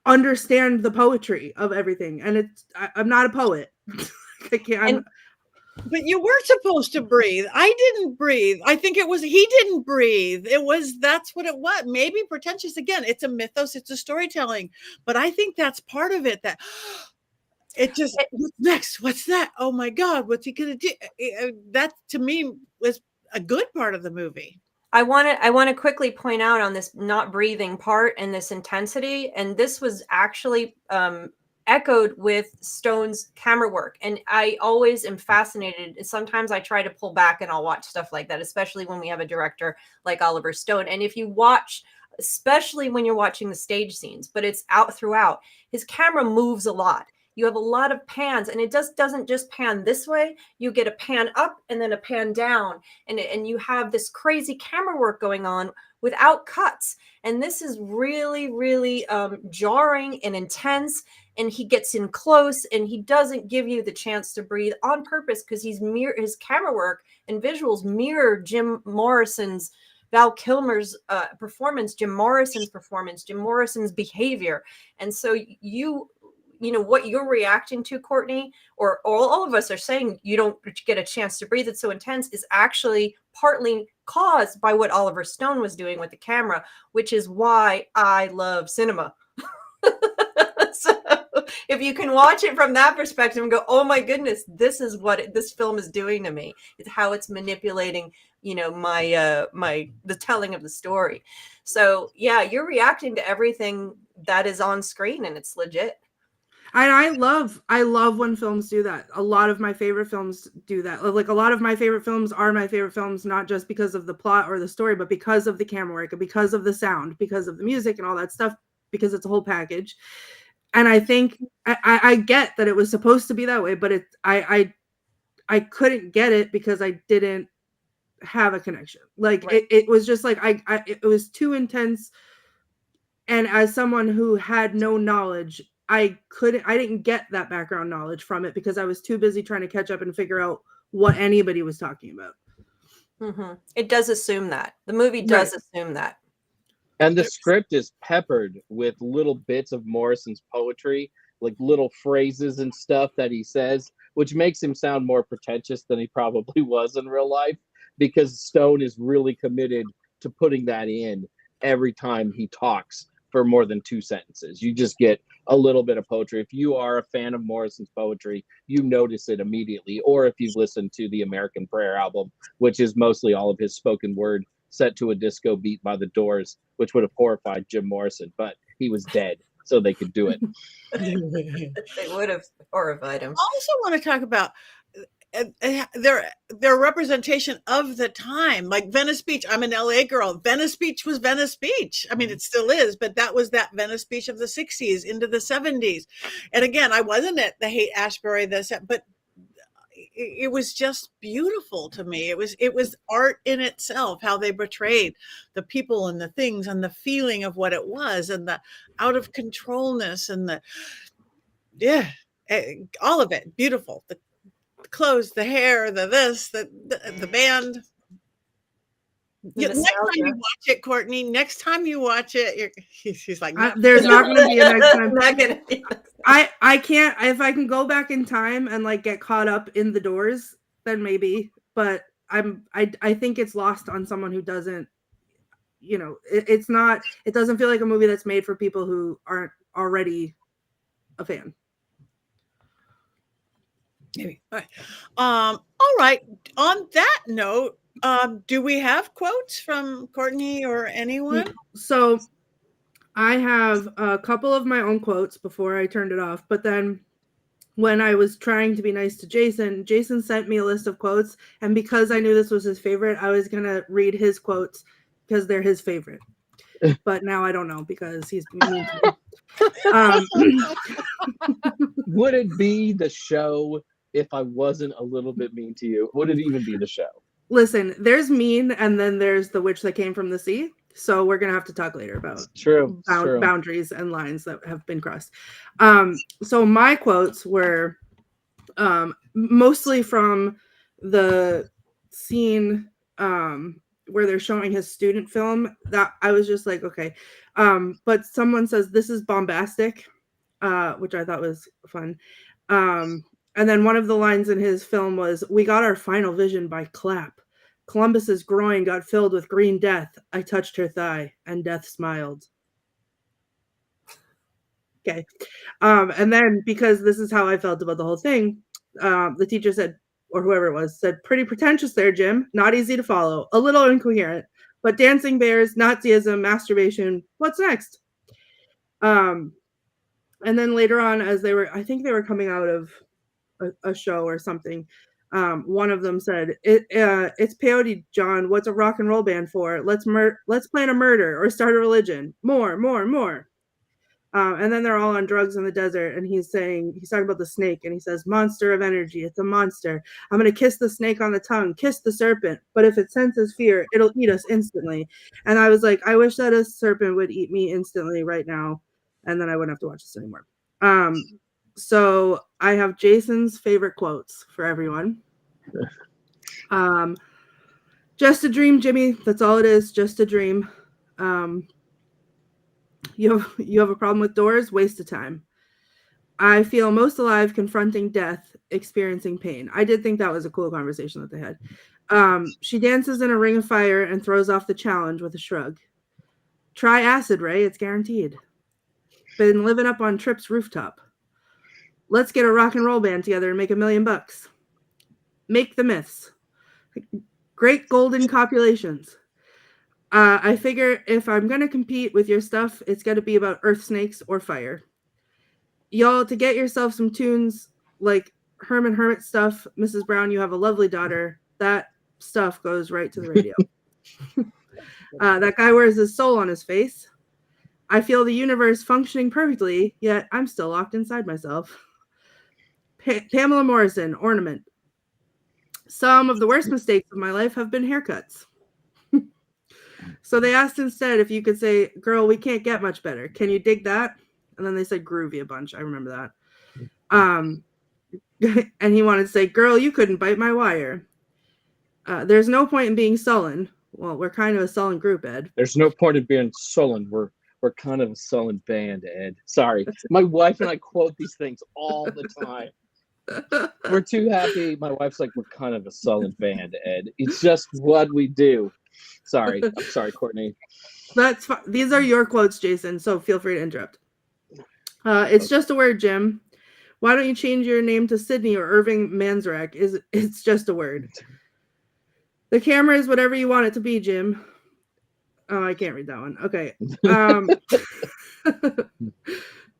understand the poetry of everything. And I'm not a poet. I can't. But you were supposed to breathe. I didn't breathe. I think it was he didn't breathe. That's what it was. Maybe pretentious again. It's a mythos. It's a storytelling. But I think that's part of it. That it just what's next? What's that? Oh my God! What's he gonna do? That to me was a good part of the movie. I want to quickly point out on this not breathing part and this intensity, and this was actually echoed with Stone's camera work. And I always am fascinated. Sometimes I try to pull back and I'll watch stuff like that, especially when we have a director like Oliver Stone. And if you watch, especially when you're watching the stage scenes, but it's out throughout, his camera moves a lot. You have a lot of pans, and it doesn't just pan this way. You get a pan up and then a pan down, and you have this crazy camera work going on without cuts. And this is really, really jarring and intense. And he gets in close, and he doesn't give you the chance to breathe on purpose because his camera work and visuals mirror Jim Morrison's, Val Kilmer's performance, Jim Morrison's behavior. And so you know what you're reacting to, Courtney, or all of us are saying you don't get a chance to breathe. It's so intense is actually partly caused by what Oliver Stone was doing with the camera, which is why I love cinema. So if you can watch it from that perspective and go, oh my goodness, this is what this film is doing to me. It's how it's manipulating, the telling of the story. So yeah, you're reacting to everything that is on screen, and it's legit. And I love when films do that. A lot of my favorite films do that. Like a lot of my favorite films are my favorite films, not just because of the plot or the story, but because of the camera work, because of the sound, because of the music and all that stuff, because it's a whole package. And I think I get that it was supposed to be that way, but I couldn't get it because I didn't have a connection. Like Right. it was just like it was too intense. And as someone who had no knowledge, I didn't get that background knowledge from it because I was too busy trying to catch up and figure out what anybody was talking about. Mm-hmm. It does assume that. The movie does assume that. And the script is peppered with little bits of Morrison's poetry, like little phrases and stuff that he says, which makes him sound more pretentious than he probably was in real life, because Stone is really committed to putting that in every time he talks for more than 2 sentences. You just get a little bit of poetry. If you are a fan of Morrison's poetry, you notice it immediately. Or if you've listened to the American Prayer album, which is mostly all of his spoken word set to a disco beat by the Doors, which would have horrified Jim Morrison, but he was dead, so they could do it. They would have horrified him. I also want to talk about their representation of the time, like Venice Beach. I'm an LA girl. Venice Beach was Venice Beach. I mean, it still is, but that was that Venice Beach of the 60s into the 70s. And again, I wasn't at the Haight-Ashbury, but it was just beautiful to me. It was art in itself, how they portrayed the people and the things and the feeling of what it was and the out of controlness and all of it beautiful. The clothes, the hair, the band. Next time you watch it, Courtney, next time you watch it, she's like, no. There's not going to be a next time. Not gonna be. I can't, if I can go back in time and like get caught up in the Doors, then maybe, but I think it's lost on someone who doesn't, it doesn't feel like a movie that's made for people who aren't already a fan. Maybe. All right. On that note, do we have quotes from Courtney or anyone? So I have a couple of my own quotes before I turned it off, but then when I was trying to be nice to Jason sent me a list of quotes, and because I knew this was his favorite, I was going to read his quotes because they're his favorite. But now I don't know because he's mean to me. Would it be the show if I wasn't a little bit mean to you? Would it even be the show? Listen, there's mean, and then there's the witch that came from the sea. So we're gonna have to talk later about boundaries and lines that have been crossed. So my quotes were mostly from the scene where they're showing his student film. That I was just like, okay. But someone says this is bombastic, which I thought was fun. And then one of the lines in his film was, "We got our final vision by clap. Columbus's groin got filled with green death. I touched her thigh, and death smiled." Okay. And then, because this is how I felt about the whole thing, the teacher said, or whoever it was, said, "Pretty pretentious there, Jim. Not easy to follow. A little incoherent. But dancing bears, Nazism, masturbation. What's next?" And then later on, as I think they were coming out of a show or something, one of them said, "It's peyote, John. What's a rock and roll band for? Let's plan a murder or start a religion. More. And then they're all on drugs in the desert, and he's talking about the snake, and he says, "Monster of energy. It's a monster. I'm gonna kiss the snake on the tongue, kiss the serpent. But if it senses fear, it'll eat us instantly." And I was like, I wish that a serpent would eat me instantly right now, and then I wouldn't have to watch this anymore. So I have Jason's favorite quotes for everyone. Just a dream, Jimmy. That's all it is. Just a dream. You have a problem with doors? Waste of time. I feel most alive confronting death, experiencing pain. I did think that was a cool conversation that they had. She dances in a ring of fire and throws off the challenge with a shrug. Try acid, Ray. It's guaranteed. Been living up on Tripp's rooftop. Let's get a rock and roll band together and make $1 million. Make the myths. Great golden copulations. I figure if I'm going to compete with your stuff, it's got to be about earth snakes or fire. Y'all, to get yourself some tunes like Herman Hermit stuff, Mrs. Brown, you have a lovely daughter. That stuff goes right to the radio. That guy wears his soul on his face. I feel the universe functioning perfectly, yet I'm still locked inside myself. Pamela Morrison, ornament. Some of the worst mistakes of my life have been haircuts. So they asked instead if you could say, girl, we can't get much better. Can you dig that? And then they said groovy a bunch. I remember that. And he wanted to say, girl, you couldn't bite my wire. There's no point in being sullen. Well, we're kind of a sullen group, Ed. There's no point in being sullen. We're kind of a sullen band, Ed. Sorry. My wife and I quote these things all the time. We're too happy. My wife's like, we're kind of a sullen band, Ed. It's just what we do. Sorry. I'm sorry, Courtney. That's fine. These are your quotes, Jason, so feel free to interrupt. It's just a word, Jim. Why don't you change your name to Sydney or Irving Manzarek? It's just a word. The camera is whatever you want it to be, Jim. Oh, I can't read that one. Okay.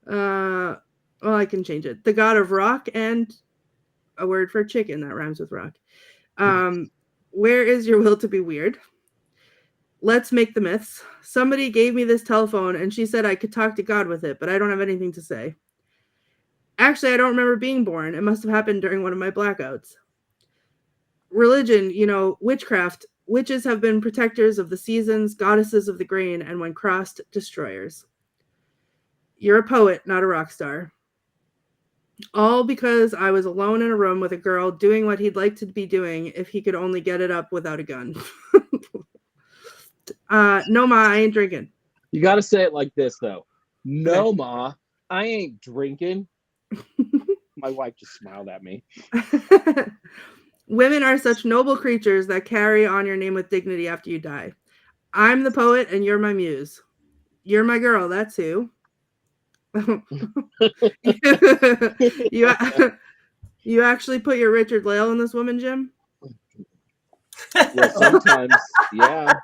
Well, I can change it. The god of rock and a word for chicken that rhymes with rock. Where is your will to be weird? Let's make the myths. Somebody gave me this telephone and she said I could talk to God with it, but I don't have anything to say. Actually, I don't remember being born. It must have happened during one of my blackouts. Religion, witchcraft. Witches have been protectors of the seasons, goddesses of the grain, and when crossed, destroyers. You're a poet, not a rock star. All because I was alone in a room with a girl doing what he'd like to be doing if he could only get it up without a gun. No, Ma, I ain't drinking. You got to say it like this, though. No, Ma, I ain't drinking. My wife just smiled at me. Women are such noble creatures that carry on your name with dignity after you die. I'm the poet and you're my muse. You're my girl, that's who. You actually put your Richard-Lael in this woman, Jim? Well, sometimes, yeah.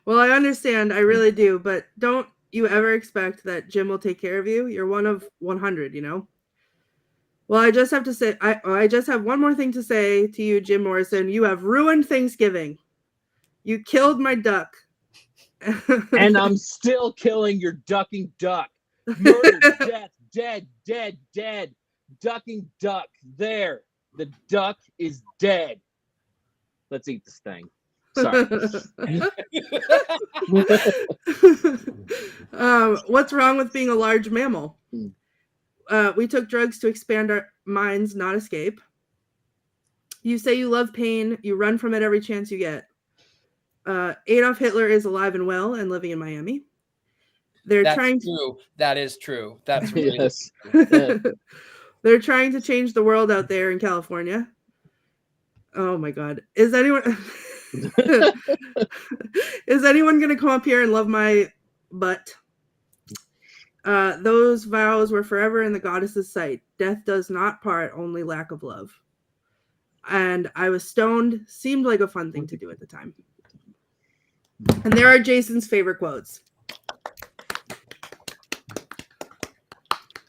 Well, I understand. I really do. But don't you ever expect that Jim will take care of you? You're one of 100, Well, I just have to say, I just have one more thing to say to you, Jim Morrison. You have ruined Thanksgiving. You killed my duck. And I'm still killing your ducking duck. Murder, death, dead, dead, dead. Ducking duck. There. The duck is dead. Let's eat this thing. Sorry. What's wrong with being a large mammal? We took drugs to expand our minds, not escape. You say you love pain. You run from it every chance you get. Adolf Hitler is alive and well and living in Miami. That's true. That is true. That's really yes. They're trying to change the world out there in California. Oh my God. Is anyone going to come up here and love my butt? Those vows were forever in the goddess's sight. Death does not part, only lack of love. And I was stoned. Seemed like a fun thing to do at the time. And there are Jason's favorite quotes.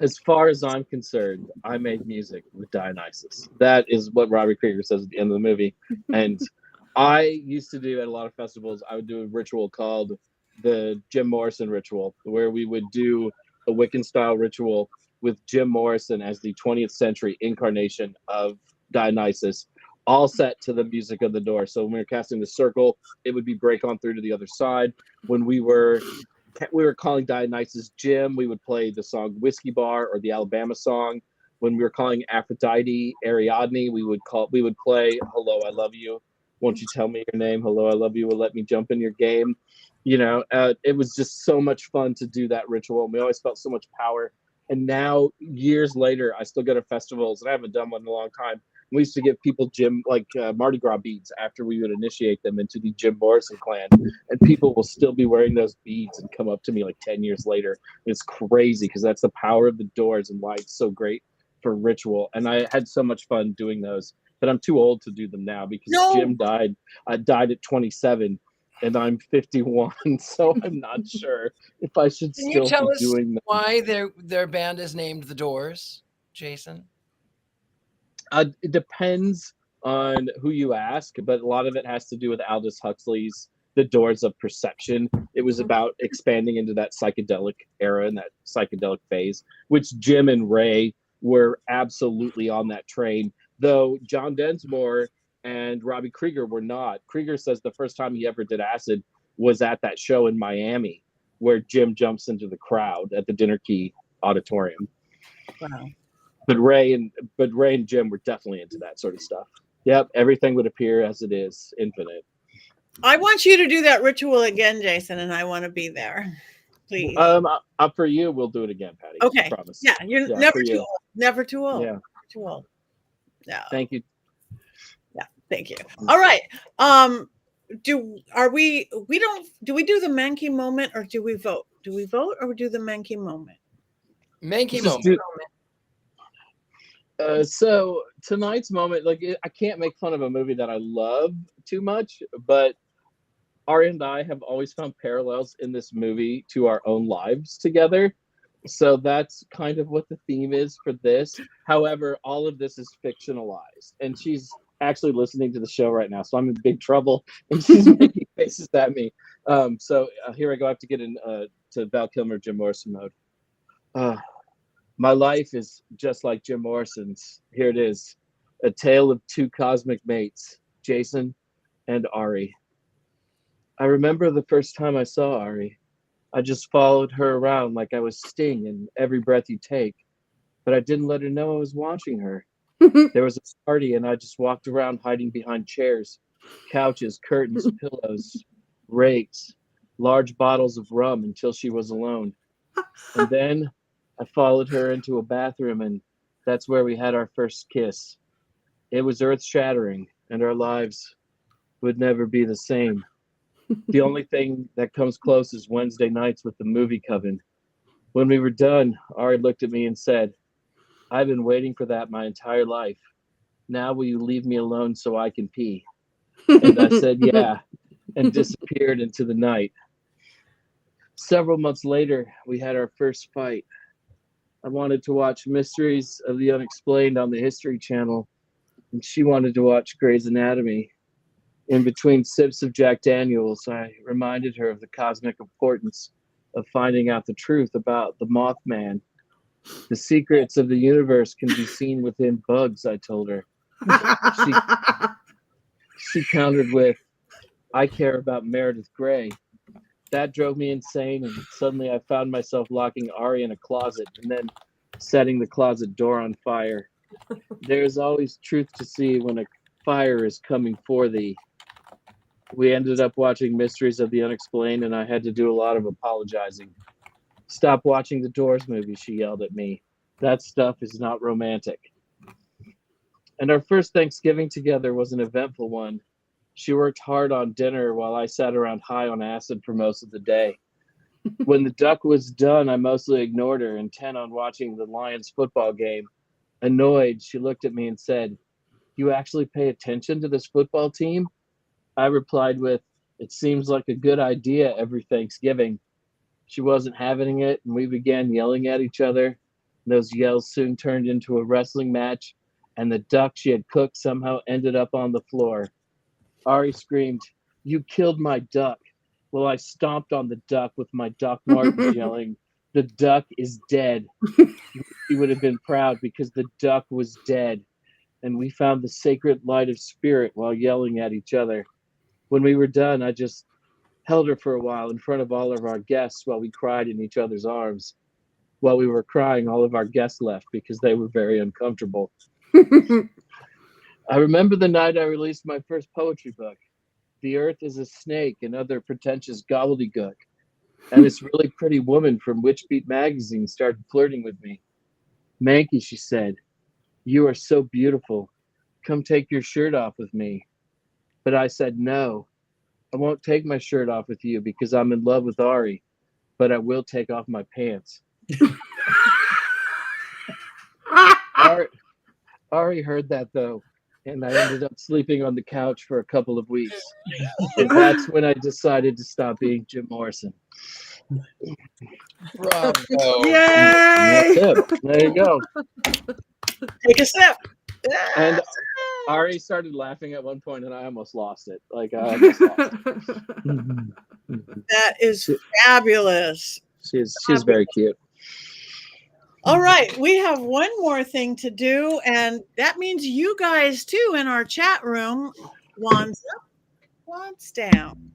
As far as I'm concerned, I made music with Dionysus. That is what Robbie Krieger says at the end of the movie. And I used to do at a lot of festivals, I would do a ritual called the Jim Morrison ritual, where we would do a Wiccan style ritual with Jim Morrison as the 20th century incarnation of Dionysus, all set to the music of the door. So when we were casting the circle, it would be break on through to the other side. When we were calling Dionysus Jim, we would play the song Whiskey Bar or the Alabama song. When we were calling Aphrodite Ariadne, we would play Hello, I Love You. Won't you tell me your name? Hello, I love you. Will let me jump in your game. It was just so much fun to do that ritual. We always felt so much power. And now, years later, I still go to festivals, and I haven't done one in a long time. We used to give people Mardi Gras beads after we would initiate them into the Jim Morrison clan. And people will still be wearing those beads and come up to me 10 years later. It's crazy because that's the power of the doors and why it's so great for ritual. And I had so much fun doing those. But I'm too old to do them now because Jim died. I died at 27. And I'm 51, so I'm not sure if I should still be doing that. Why their band is named The Doors, Jason? It depends on who you ask, but a lot of it has to do with Aldous Huxley's the doors of perception. It was about expanding into that psychedelic era and that psychedelic phase, which Jim and Ray were absolutely on that train, though John Densmore and Robbie Krieger were not. Krieger says the first time he ever did acid was at that show in Miami where Jim jumps into the crowd at the Dinner Key Auditorium. Wow. But Ray and Jim were definitely into that sort of stuff. Yep, everything would appear as it is, infinite. I want you to do that ritual again, Jason, and I want to be there. Please. Up for you, we'll do it again, Patty. Okay. I promise. Yeah, you're never too old. Never too old. Yeah. Never too old. No. Thank you. Yeah, thank you. All right. Do we do the Mankey moment or do we vote? Do we vote or do the Mankey moment? Mankey moment. So tonight's moment, I can't make fun of a movie that I love too much, but Ari and I have always found parallels in this movie to our own lives together. So that's kind of what the theme is for this. However, all of this is fictionalized, and she's actually listening to the show right now, so I'm in big trouble, and she's making faces at me. So here I go. I have to get in to Val Kilmer, Jim Morrison mode. My life is just like Jim Morrison's. Here it is. A tale of two cosmic mates, Jason and Ari. I remember the first time I saw Ari. I just followed her around like I was Sting in Every Breath You Take, but I didn't let her know I was watching her. There was a party and I just walked around hiding behind chairs, couches, curtains, pillows, rakes, large bottles of rum until she was alone. And then I followed her into a bathroom, and that's where we had our first kiss. It was earth-shattering, and our lives would never be the same. The only thing that comes close is Wednesday nights with the movie coven. When we were done, Ari looked at me and said, "I've been waiting for that my entire life. Now will you leave me alone so I can pee?" And I said, "Yeah," and disappeared into the night. Several months later, we had our first fight. I wanted to watch Mysteries of the Unexplained on the History Channel, and she wanted to watch Grey's Anatomy. In between sips of Jack Daniels, I reminded her of the cosmic importance of finding out the truth about the Mothman. The secrets of the universe can be seen within bugs, I told her. She countered with, "I care about Meredith Grey." That drove me insane, and suddenly I found myself locking Ari in a closet and then setting the closet door on fire. There is always truth to see when a fire is coming for thee. We ended up watching Mysteries of the Unexplained, and I had to do a lot of apologizing. "Stop watching the Doors movie," she yelled at me. "That stuff is not romantic." And our first Thanksgiving together was an eventful one. She worked hard on dinner while I sat around high on acid for most of the day. When the duck was done, I mostly ignored her, intent on watching the Lions football game. Annoyed, she looked at me and said, "You actually pay attention to this football team?" I replied with, "It seems like a good idea every Thanksgiving." She wasn't having it, and we began yelling at each other. Those yells soon turned into a wrestling match, and the duck she had cooked somehow ended up on the floor. Ari screamed, "You killed my duck." Well, I stomped on the duck with my Doc Martens yelling, "The duck is dead." She would have been proud because the duck was dead, and we found the sacred light of spirit while yelling at each other. When we were done, I just held her for a while in front of all of our guests while we cried in each other's arms. While we were crying, all of our guests left because they were very uncomfortable. I remember the night I released my first poetry book, "The Earth is a Snake and Other Pretentious Gobbledygook." And this really pretty woman from Witch Beat magazine started flirting with me. "Mankey," she said, "you are so beautiful. Come take your shirt off with me." But I said, "No, I won't take my shirt off with you because I'm in love with Ari, but I will take off my pants." Ari heard that though, and I ended up sleeping on the couch for a couple of weeks. And that's when I decided to stop being Jim Morrison. Bravo. Yay! That's it. There you go. Take a sip. And Ari started laughing at one point, and I almost lost it. Like I almost lost it. That is fabulous. She's very cute. All right, we have one more thing to do, and that means you guys too in our chat room. Wands up, wands down.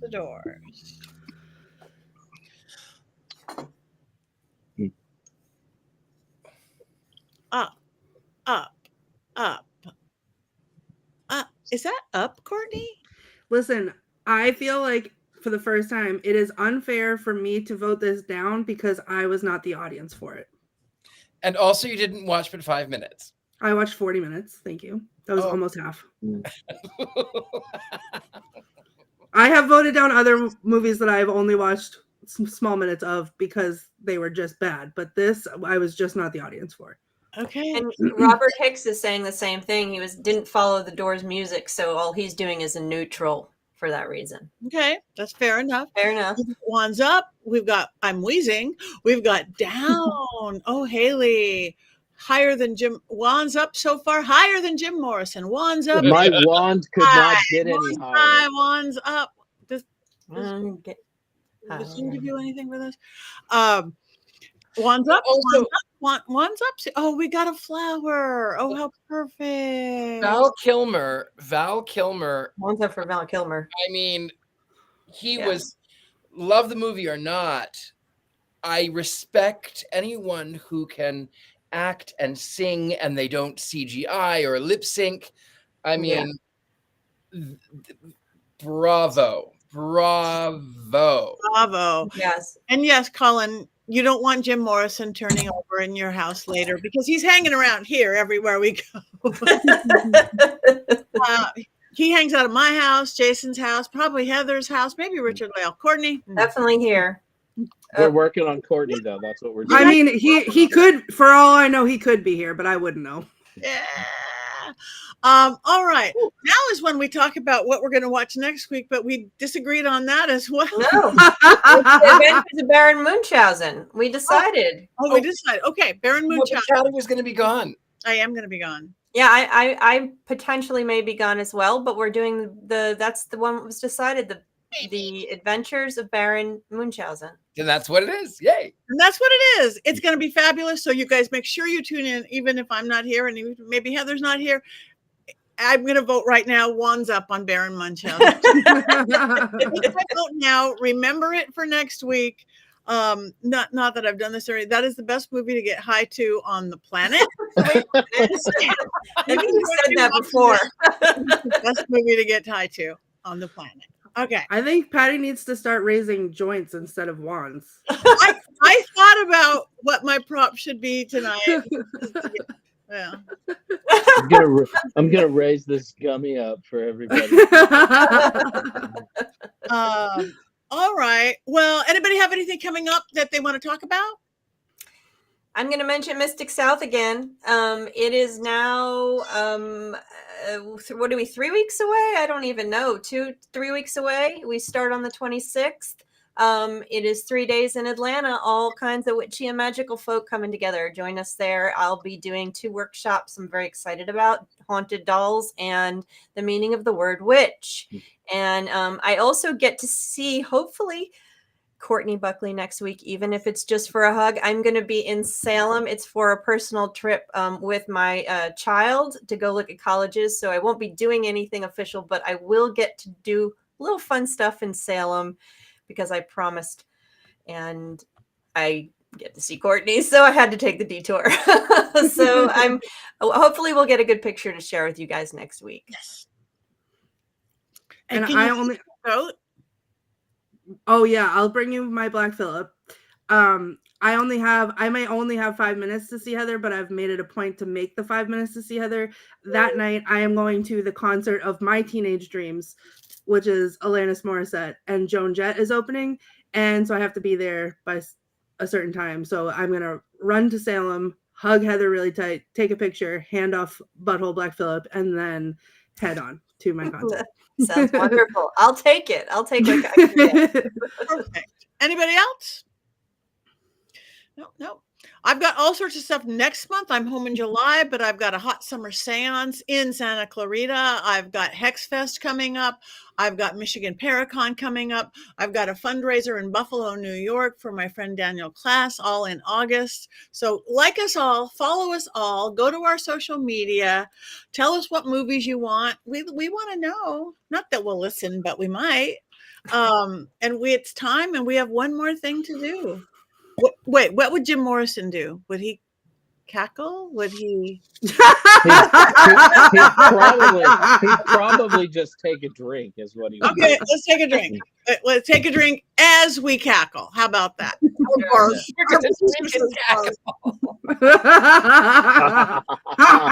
The doors. Up, up, up, up. Is that up, Courtney? Listen, I feel like for the first time, it is unfair for me to vote this down because I was not the audience for it. And also, you didn't watch but 5 minutes. I watched 40 minutes. Thank you. That was almost half. I have voted down other movies that I've only watched some small minutes of because they were just bad. But this, I was just not the audience for. Okay. And Robert Hicks is saying the same thing. He didn't follow the Doors music, so all he's doing is a neutral for that reason. Okay, that's fair enough. Fair enough. Wands up. We've got I'm wheezing. We've got down. Oh, Haley. Higher than Jim. Wands up so far. Higher than Jim Morrison. Wands up. My wand could not get any Wands higher. high. Wands up. Does Does Jim give you anything for this? Wands up. Also, Wands up. Oh, we got a flower. Oh, how perfect. Val Kilmer. One's up for Val Kilmer. I mean, he was, love the movie or not, I respect anyone who can act and sing and they don't CGI or lip sync. I mean, bravo. Yes. And yes, Colin, you don't want Jim Morrison turning over in your house later because he's hanging around here everywhere we go. He hangs out at my house, Jason's house, probably Heather's house, maybe Richard-Lael. Courtney? Definitely here. We're working on Courtney, though. That's what we're doing. I mean, he could, for all I know, he could be here, but I wouldn't know. Yeah. All right. Now is when we talk about what we're going to watch next week, but we disagreed on that as well. No. The Adventures of Baron Munchausen. We decided. We decided. Okay, Baron Munchausen. Charlie was going to be gone. I am going to be gone. Yeah, I potentially may be gone as well, but we're doing that's the one that was decided, the Adventures of Baron Munchausen. And that's what it is. Yay. And that's what it is. It's going to be fabulous. So you guys make sure you tune in, even if I'm not here and even maybe Heather's not here. I'm going to vote right now. Wands up on Baron Munchausen. If I vote now, remember it for next week. Not that I've done this already. That is the best movie to get high to on the planet. I think you said that before. Best movie to get high to on the planet. Okay. I think Patty needs to start raising joints instead of wands. I thought about what my prop should be tonight. Yeah. I'm gonna raise this gummy up for everybody. All right. Well, anybody have anything coming up that they want to talk about? I'm going to mention Mystic South again. It is now, what are we, 3 weeks away? I don't even know. 3 weeks away. We start on the 26th. It is 3 days in Atlanta, all kinds of witchy and magical folk coming together. Join us there. I'll be doing 2 workshops I'm very excited about: haunted dolls and the meaning of the word witch. And I also get to see, hopefully, Courtney Buckley next week, even if it's just for a hug. I'm going to be in Salem. It's for a personal trip with my child to go look at colleges. So I won't be doing anything official, but I will get to do little fun stuff in Salem because I promised, and I get to see Courtney. So I had to take the detour. So hopefully we'll get a good picture to share with you guys next week. Yes. And I only vote. Oh yeah, I'll bring you my Black Phillip. I may only have 5 minutes to see Heather, but I've made it a point to make the 5 minutes to see Heather. That night, I am going to the concert of my teenage dreams, which is Alanis Morissette, and Joan Jett is opening, and so I have to be there by a certain time. So I'm gonna run to Salem, hug Heather really tight, take a picture, hand off Butthole Black Phillip, and then head on to my concert. Sounds wonderful. I'll take it. I'll take what I can get. Perfect. Anybody else? No. I've got all sorts of stuff next month. I'm home in July, but I've got a hot summer seance in Santa Clarita. I've got Hex Fest coming up. I've got Michigan Paracon coming up. I've got a fundraiser in Buffalo, New York for my friend Daniel Class, all in August. So like us all, follow us all, go to our social media, tell us what movies you want. We want to know. Not that we'll listen, but we might. It's time, and we have one more thing to do. Wait, what would Jim Morrison do? Would he cackle? Would he? He'd probably just take a drink, is what he would Okay, do. let's take a drink. Let's take a drink as we cackle. How about that? Sure. Our producers Cackle. cackle.